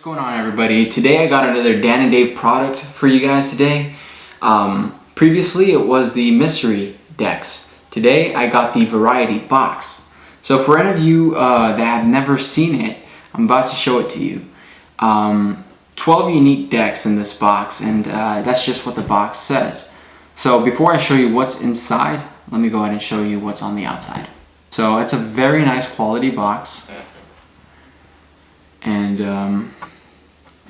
What's going on, everybody? Today I got another Dan and Dave product for you guys today. Previously it was the mystery decks. Today I got the variety box. So for any of you that have never seen it, I'm about to show it to you. 12 unique decks in this box, and that's just what the box says. So before I show you what's inside, let me go ahead and show you what's on the outside. So it's a very nice quality box, and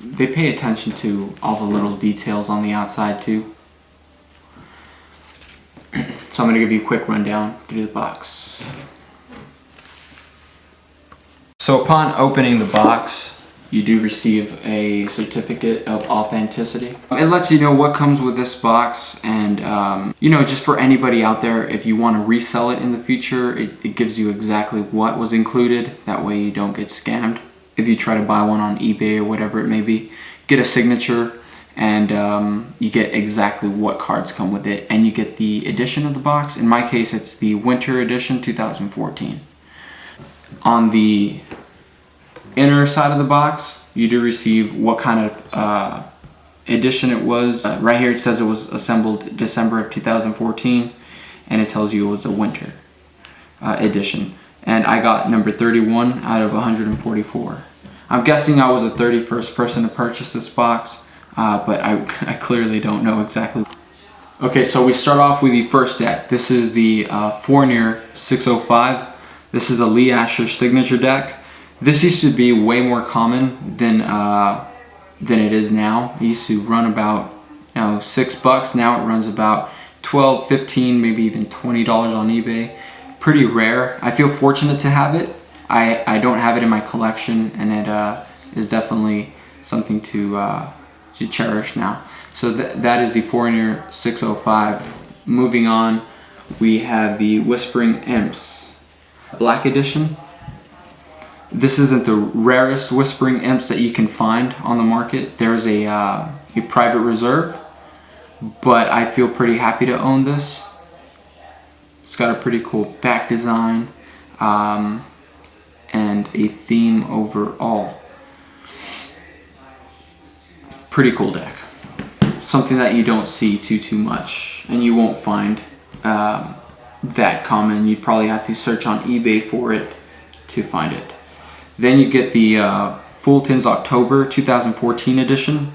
they pay attention to all the little details on the outside too. So I'm going to give you a quick rundown through the box. So upon opening the box, you do receive a certificate of authenticity. It lets you know what comes with this box, and just for anybody out there, if you want to resell it in the future, it gives you exactly what was included. That way you don't get scammed. If you try to buy one on eBay or whatever it may be, get a signature, and you get exactly what cards come with it, and you get the edition of the box. In my case, it's the Winter Edition 2014. On the inner side of the box, you do receive what kind of edition it was. Right here it says it was assembled December of 2014, and it tells you it was a winter edition. And I got number 31 out of 144. I'm guessing I was the 31st person to purchase this box, but I clearly don't know exactly. Okay, so we start off with the first deck. This is the Fournier 605. This is a Lee Asher signature deck. This used to be way more common than it is now. It used to run about $6. Now it runs about $12, $15, maybe even $20 on eBay. Pretty rare. I feel fortunate to have it. I don't have it in my collection, and it is definitely something to cherish now. So that is the Fournier 605. Moving on, we have the Whispering Imps Black Edition. This isn't the rarest Whispering Imps that you can find on the market. There's a private reserve, but I feel pretty happy to own this. It's got a pretty cool back design and a theme overall. Pretty cool deck. Something that you don't see too much, and you won't find that common. You'd probably have to search on eBay for it to find it. Then you get the Fulton's October 2014 edition.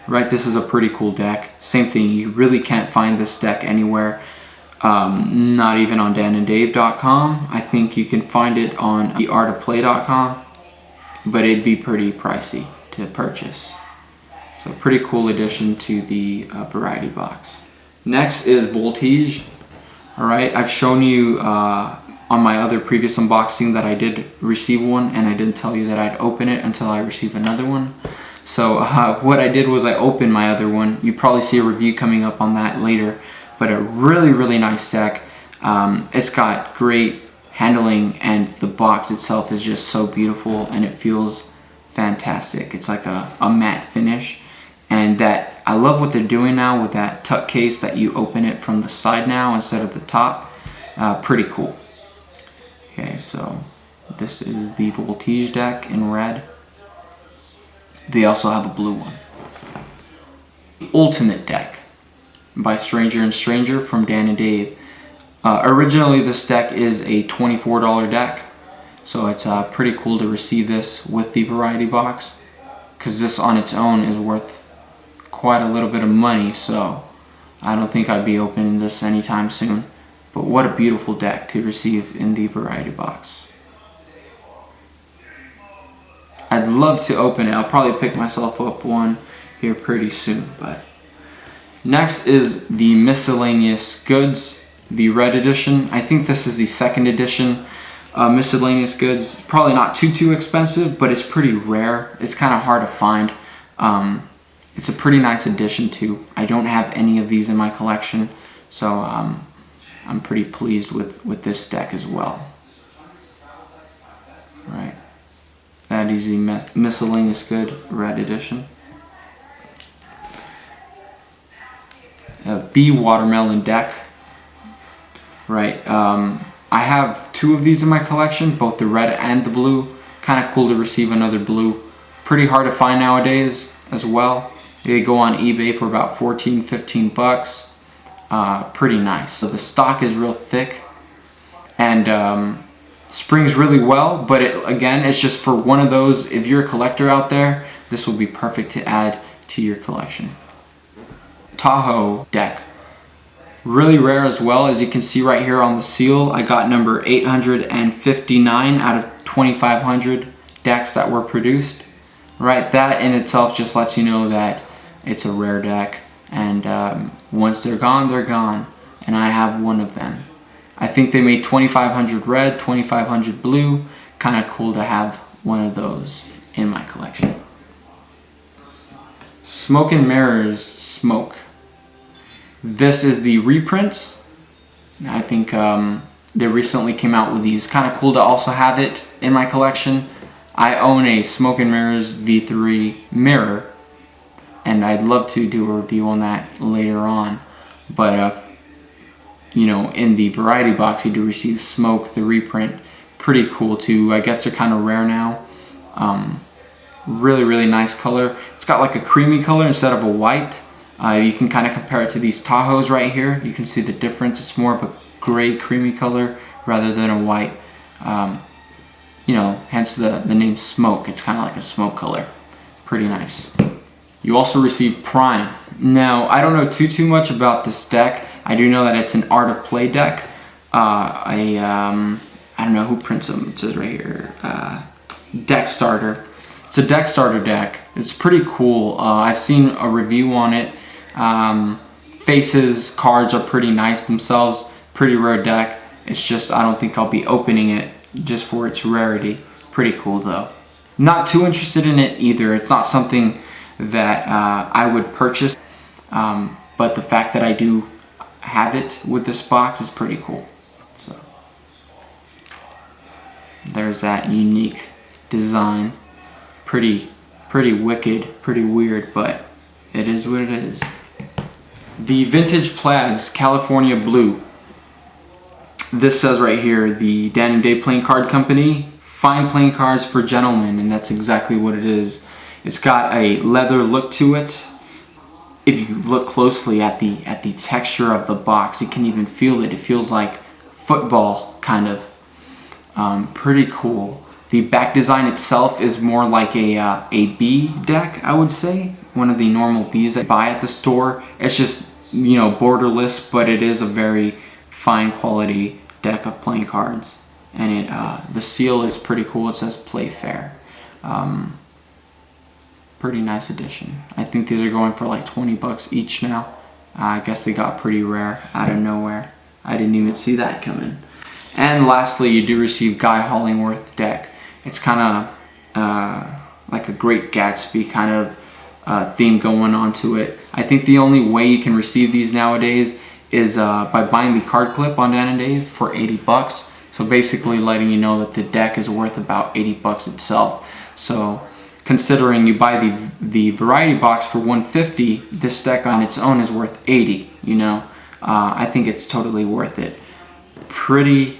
Right, this is a pretty cool deck. Same thing, you really can't find this deck anywhere. Not even on dananddave.com. I think you can find it on theartofplay.com, but it'd be pretty pricey to purchase. So pretty cool addition to the variety box. Next is Voltige. Alright, I've shown you on my other previous unboxing that I did receive one, and I didn't tell you that I'd open it until I receive another one. So what I did was I opened my other one. You probably see a review coming up on that later. But a really nice deck. It's got great handling, and the box itself is just so beautiful, and it feels fantastic. It's like a matte finish, and that I love what they're doing now with that tuck case that you open it from the side now instead of the top. Pretty cool. Okay, so this is the Voltige deck in red. They also have a blue one. The Ultimate deck by Stranger and Stranger from Dan and Dave. Originally this deck is a $24 deck, so it's pretty cool to receive this with the variety box, because this on its own is worth quite a little bit of money, so I don't think I'd be opening this anytime soon. But what a beautiful deck to receive in the variety box. I'd love to open it. I'll probably pick myself up one here pretty soon. But next is the Miscellaneous Goods, the red edition. I think this is the second edition. Miscellaneous Goods, probably not too expensive, but it's pretty rare. It's kind of hard to find. It's a pretty nice addition too. I don't have any of these in my collection, so I'm pretty pleased with this deck as well. Right, that is the Miscellaneous Good red edition. B Watermelon deck. Right, I have two of these in my collection, both the red and the blue. Kind of cool to receive another blue Pretty hard to find nowadays as well. They go on eBay for about 14, 15 bucks. Pretty nice. So the stock is real thick and springs really well, but again, it's just for one of those, if you're a collector out there, this will be perfect to add to your collection. Tahoe deck. Really rare as well. As you can see right here on the seal, I got number 859 out of 2,500 decks that were produced. Right, that in itself just lets you know that it's a rare deck, and once they're gone, and I have one of them. I think they made 2,500 red, 2,500 blue. Kind of cool to have one of those in my collection. Smoke and Mirrors Smoke. This is the reprints. I think they recently came out with these. Kind of cool to also have it in my collection. I own a Smoke and Mirrors V3 mirror, and I'd love to do a review on that later on. But you know, in the variety box, you do receive Smoke, the reprint. Pretty cool too. I guess they're kind of rare now. Really nice color. It's got like a creamy color instead of a white. You can kind of compare it to these Tahoes right here. You can see the difference. It's more of a gray creamy color rather than a white. You know, hence the name Smoke. It's kind of like a smoke color. Pretty nice. You also receive Prime. Now, I don't know too much about this deck. I do know that it's an Art of Play deck. I don't know who prints them. It says right here, Deck Starter. It's a deck starter deck. It's pretty cool. I've seen a review on it. Faces, cards are pretty nice themselves. Pretty rare deck. It's just, I don't think I'll be opening it just for its rarity. Pretty cool though. Not too interested in it either. It's not something that I would purchase. But the fact that I do have it with this box is pretty cool. So there's that unique design. Pretty wicked, pretty weird, but it is what it is. The Vintage Plaids California Blue. This says right here, the Dan & Dave Playing Card Company, fine playing cards for gentlemen, and that's exactly what it is. It's got a leather look to it. If you look closely at the texture of the box, you can even feel it. It feels like football, kind of. Pretty cool. The back design itself is more like a B deck, I would say. One of the normal Bs that you buy at the store. It's just, you know, borderless, but it is a very fine quality deck of playing cards. And the seal is pretty cool. It says Play Fair. Pretty nice edition. I think these are going for like 20 bucks each now. I guess they got pretty rare out of nowhere. I didn't even see that coming. And lastly, you do receive Guy Hollingworth deck. It's kind of like a Great Gatsby kind of theme going on to it. I think the only way you can receive these nowadays is by buying the card clip on Dan & Dave for 80 bucks. So basically letting you know that the deck is worth about 80 bucks itself. So considering you buy the variety box for 150, this deck on its own is worth 80, you know. I think it's totally worth it. Pretty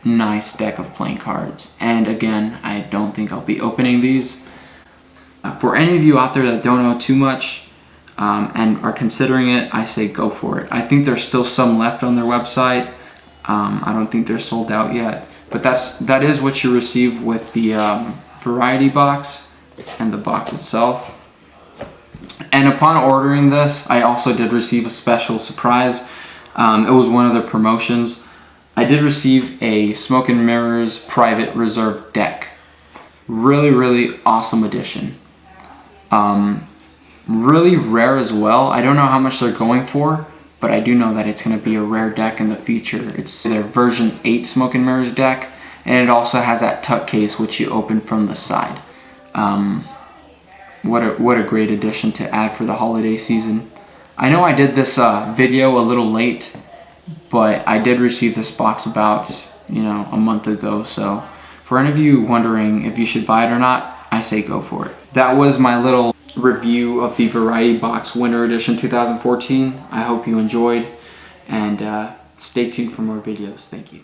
nice deck of playing cards. And again, I don't think I'll be opening these. For any of you out there that don't know too much and are considering it, I say go for it. I think there's still some left on their website. I don't think they're sold out yet. But that is what you receive with the variety box and the box itself. And upon ordering this, I also did receive a special surprise. It was one of the promotions. I did receive a Smoke and Mirrors Private Reserve deck. Really awesome edition. Really rare as well. I don't know how much they're going for, but I do know that it's going to be a rare deck in the future. It's their version 8 Smoke and Mirrors deck, and it also has that tuck case which you open from the side. What a great addition to add for the holiday season. I know I did this video a little late, but I did receive this box about, you know, a month ago. So for any of you wondering if you should buy it or not, I say go for it. That was my little review of the Variety Box Winter Edition 2014. I hope you enjoyed, and stay tuned for more videos. Thank you.